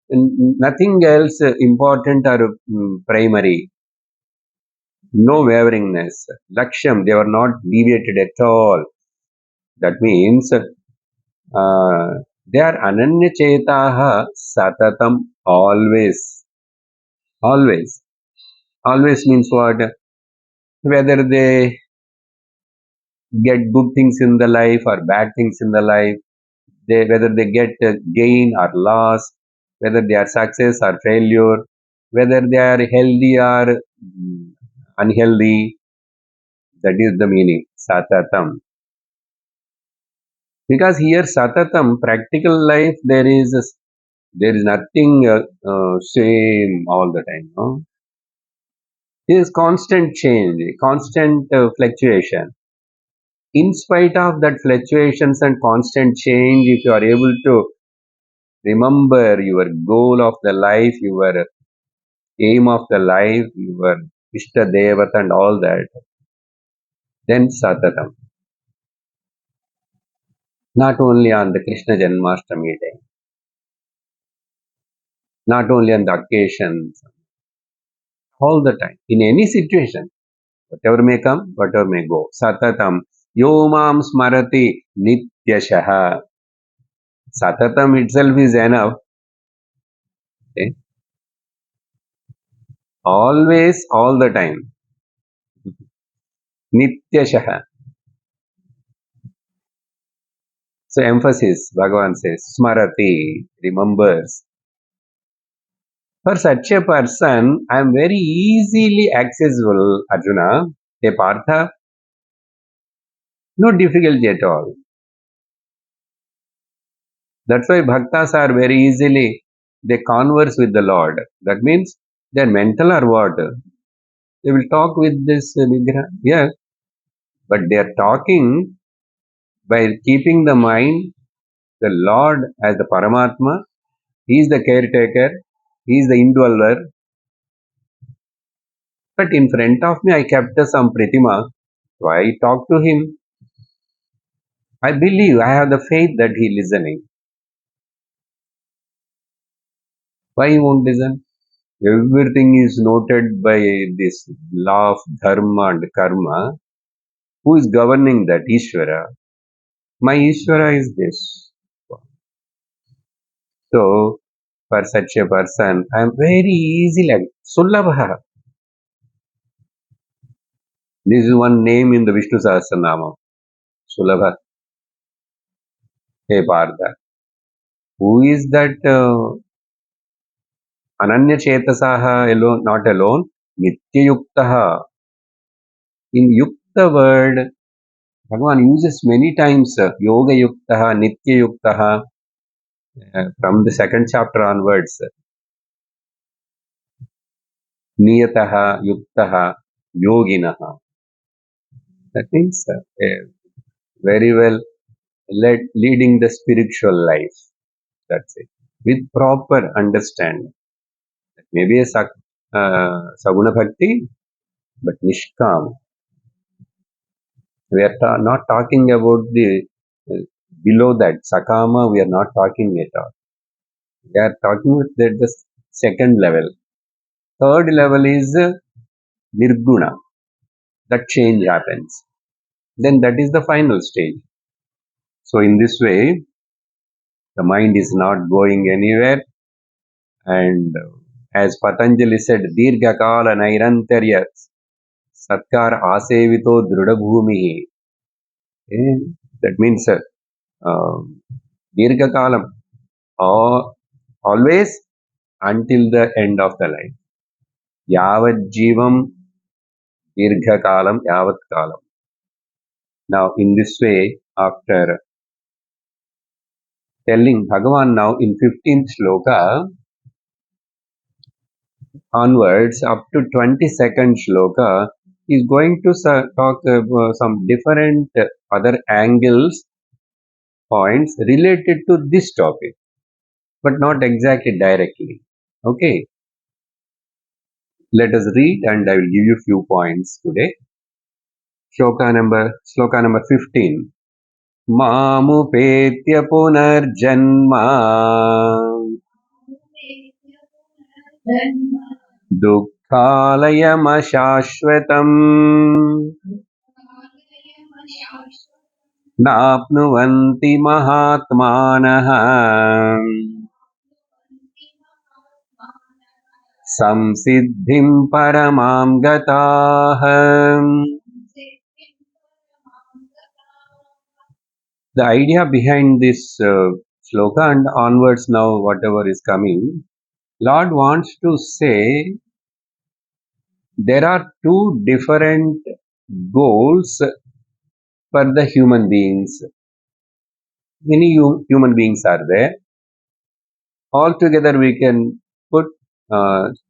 nothing else important or primary. No waveringness. Lakshyam, they were not deviated at all. That means they are ananya chetaha satatam, always. Always. Always means what? Whether they get good things in the life or bad things in the life, whether they get gain or loss, whether they are success or failure, whether they are healthy or unhealthy, that is the meaning, satatam. Because here satatam, practical life, there is nothing same all the time. No? There is constant change, constant fluctuation. In spite of that fluctuations and constant change, if you are able to remember your goal of the life, your aim of the life, your Ishta Devat and all that, then Satatam. Not only on the Krishna Janmashtami day, not only on the occasions, all the time, in any situation, whatever may come, whatever may go. Satatam. Yomam smarati nityashaha. Satatam itself is enough. Okay? Always, all the time. Nityashaha. So emphasis, Bhagavan says, smarati, remembers. For such a person, I am very easily accessible, Arjuna. A Partha, no difficulty at all. That's why bhaktas are very easily, they converse with the Lord. That means they are mental or what? They will talk with this Vigraha. Yeah, but they are talking by keeping the mind, the Lord as the Paramatma. He is the caretaker. He is the indweller. But in front of me, I kept some Pritima. So I talk to him. I believe, I have the faith that he is listening. Why he won't listen? Everything is noted by this law of dharma and karma. Who is governing that? Ishvara. My Ishvara is this. So, for such a person, I am very easy like Sulabha. This is one name in the Vishnu Sahasranama. Sulabha. Hey Partha. Who is that Ananya Chetasaha alone, not alone? Nityayuktaha. In Yukta word, Bhagavan uses many times Yoga Yuktaha, Nitya Yuktaha, from the second chapter onwards. Niyataha, Yuktaha, Yoginaha. That means very well leading the spiritual life. That's it. With proper understanding. Maybe a Saguna Bhakti, but Nishkam. We are not talking about the below that. Sakama, we are not talking at all. We are talking with the second level. Third level is Nirguna. That change happens. Then that is the final stage. So in this way, the mind is not going anywhere. And as Patanjali said, Dirghakala Nairantarya Satkar Asevito Drudabhumihi. That means Dirghakalam, always until the end of the life. Yavat Jivam Dirghakalam Yavat Kalam. Now, in this way, after telling Bhagavan now in 15th sloka onwards up to 22nd sloka, is going to talk some different other angles, points related to this topic, but not exactly directly. Okay, let us read and I will give you few points today. Sloka number 15. Mamupetya punarjanma दुःखालयमशाश्वतम् नाप्नुवन्ति महात्मानः संसिद्धिं परमां गताः. The idea behind this sloka and onwards now whatever is coming, Lord wants to say there are two different goals for the human beings. Many human beings are there. Altogether we can put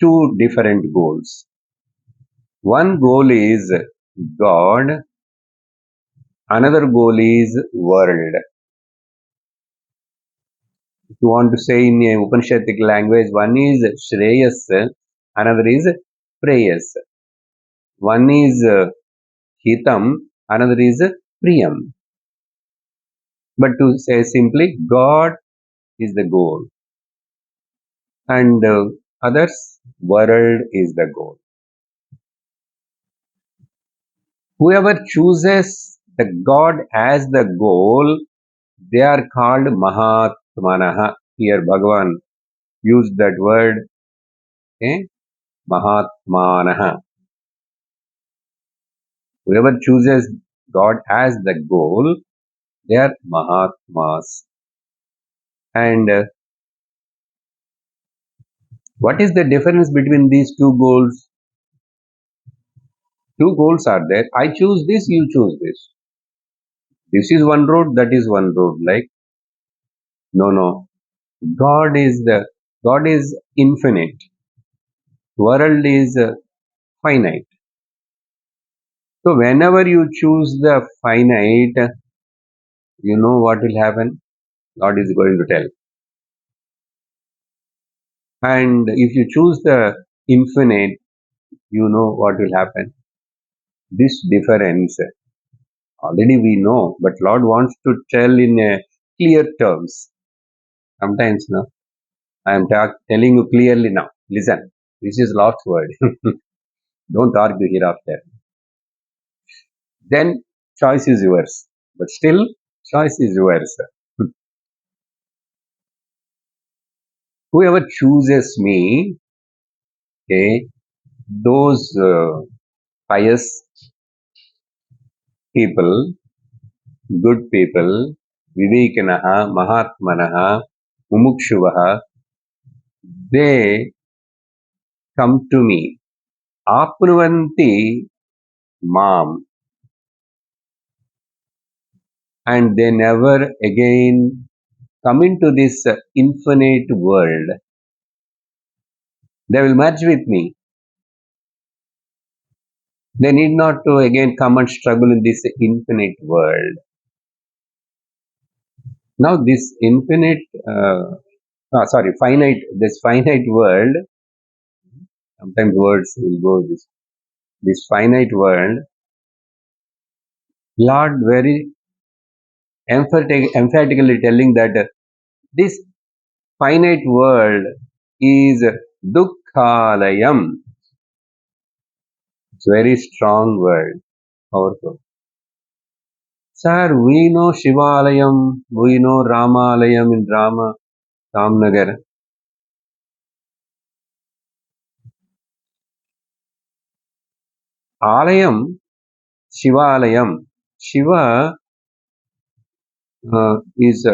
two different goals. One goal is God, Another goal is world. If you want to say in a Upanishadic language, one is Shreyas, another is Preyas. One is Hitam, another is Priyam. But to say simply, God is the goal, and others, world is the goal. Whoever chooses the God as the goal, they are called Mahatmanaha. Here, Bhagavan used that word, okay? Mahatmanaha. Whoever chooses God as the goal, they are Mahatmas. And what is the difference between these two goals? Two goals are there. I choose this, you choose this. This is one road, that is one road. Like, no, no. God is infinite. World is finite. So whenever you choose the finite, you know what will happen? God is going to tell. And if you choose the infinite, you know what will happen. This difference already we know, but Lord wants to tell in clear terms. Sometimes, no, I am telling you clearly now. Listen, this is Lord's word. Don't argue hereafter. Then choice is yours. But still, choice is yours. Whoever chooses me, okay, those pious people, good people, Vivekanaha, Mahatmanaha, Mumukshuvaha, they come to me. Apnuvanti Mam, and they never again come into this infinite world. They will merge with me. They need not to again come and struggle in this infinite world. Now this this finite world, sometimes words will go this finite world, Lord very emphatically telling that this finite world is Dukkhalayam. It's a very strong word, powerful. Sir, we know Shivalayam, we know Ramalayam in Ramnagar. Alayam, Shivalayam. Shiva is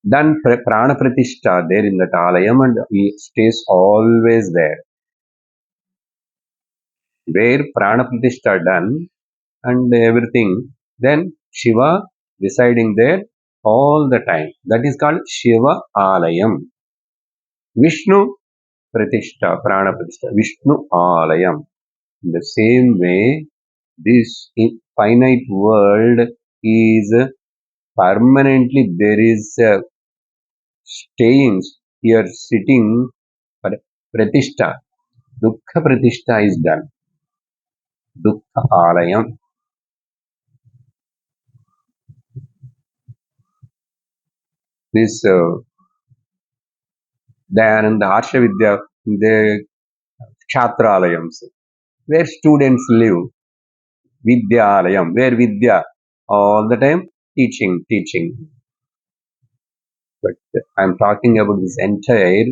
done prana pratishtha there in that alayam, and he stays always there. Where prana pratishtha done and everything, then Shiva residing there all the time. That is called Shiva alayam. Vishnu pratishtha, prana pratishtha, Vishnu alayam. In the same way, this finite world is permanently there is staying here, sitting, pratishtha. Dukkha pratishtha is done. Dukkha alayam. This Dayananda Harsha Vidya, the Kshatralayams, where students live, Vidyalayam, where Vidya, all the time teaching, teaching. But I'm talking about this entire,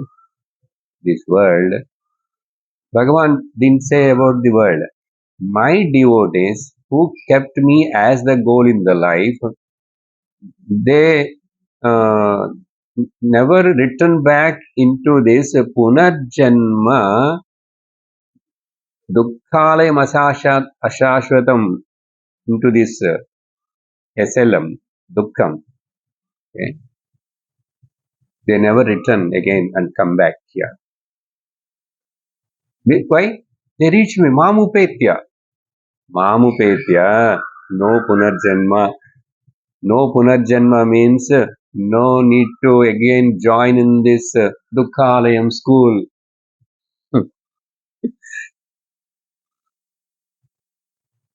this world. Bhagavan didn't say about the world. My devotees who kept me as the goal in the life, they uh, never return back into this Punarjanma Dukkhalayam Ashashvatam, into this SLM, Dukkham. Okay? They never return again and come back here. Why? They reach me, Mamupetya. Mamupetya, No punarjanma. No punarjanma means no need to again join in this Dukkhalayam school.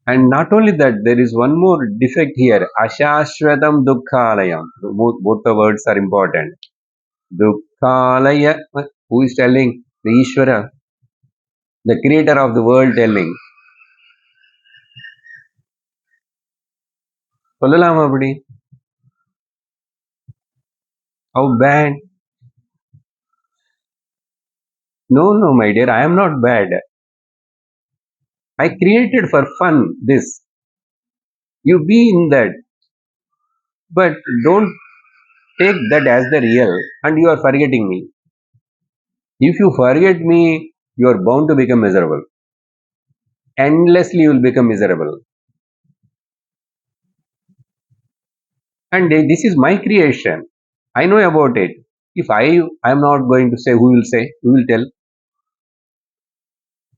And not only that, there is one more defect here. Ashashvatam Dukkhalayam. Both the words are important. Dukkhalaya. Who is telling? The Ishvara, the creator of the world telling. சொல்லலாமா அப்படி? How bad? No, no, my dear, I am not bad. I created for fun this. You be in that, but don't take that as the real and you are forgetting me. If you forget me, you are bound to become miserable. Endlessly you will become miserable. And this is my creation. I know about it. If I am not going to say, who will say? Who will tell?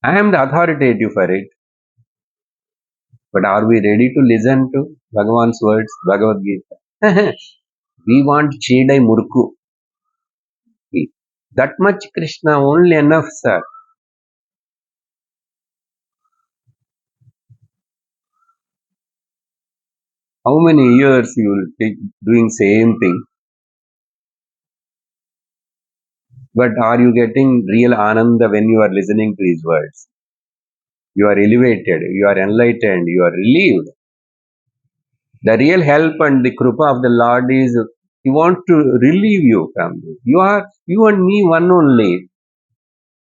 I am the authoritative for it. But are we ready to listen to Bhagavan's words, Bhagavad Gita? We want Chedai Murku. That much Krishna only enough, sir. How many years you will take doing same thing? But are you getting real ananda when you are listening to his words? You are elevated, you are enlightened, you are relieved. The real help and the krupa of the Lord is he wants to relieve you from this. You and me one only.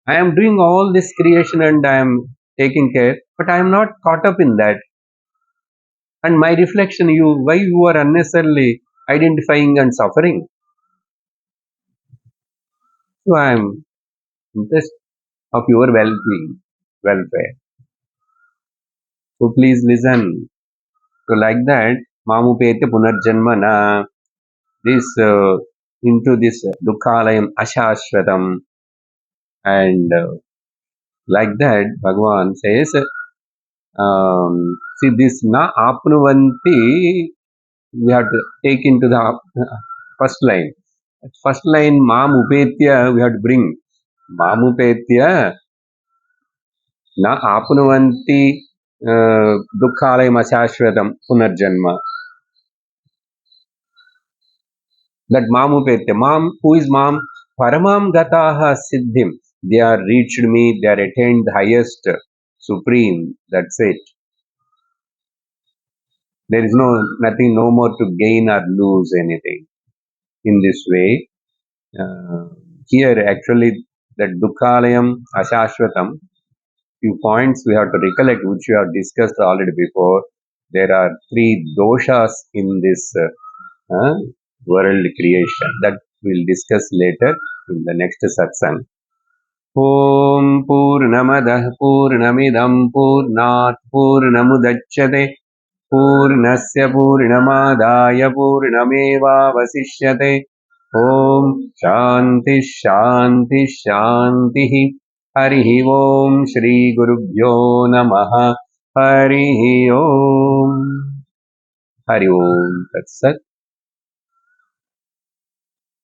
I am doing all this creation and I am taking care, but I am not caught up in that. And my reflection, why you are unnecessarily identifying and suffering? So I am interested of your well-being, welfare. So please listen. So like that, Mamupete Punarjanmana, this into this Dukhalayam Ashashvatam, and like that, Bhagavan says, see this na apnuvanti, we have to take into the first line. First line, Mamupetya, we have to bring. Mamupetya na apnuvanti Dukhalayam Ashashvatam Punarjanma. That Mamupetya. Mam, who is Mam? Paramam Gataha Siddhim. They are reached me, they are attained the highest, supreme. That's it. There is nothing, no more to gain or lose anything. In this way, here actually that Dukhalayam Ashashvatam, few points we have to recollect which we have discussed already before. There are three doshas in this world creation that we'll discuss later in the next satsang. Om Purnamadah Purnamidam Purnat Purnamudachyate Purnasya Purnamadaya Purnameva Vasishyate. Om Shanti Shanti Shanti. Harihi Om Shri Gurubhyo Namaha. Harihi Om. Hari Om Tat Sat.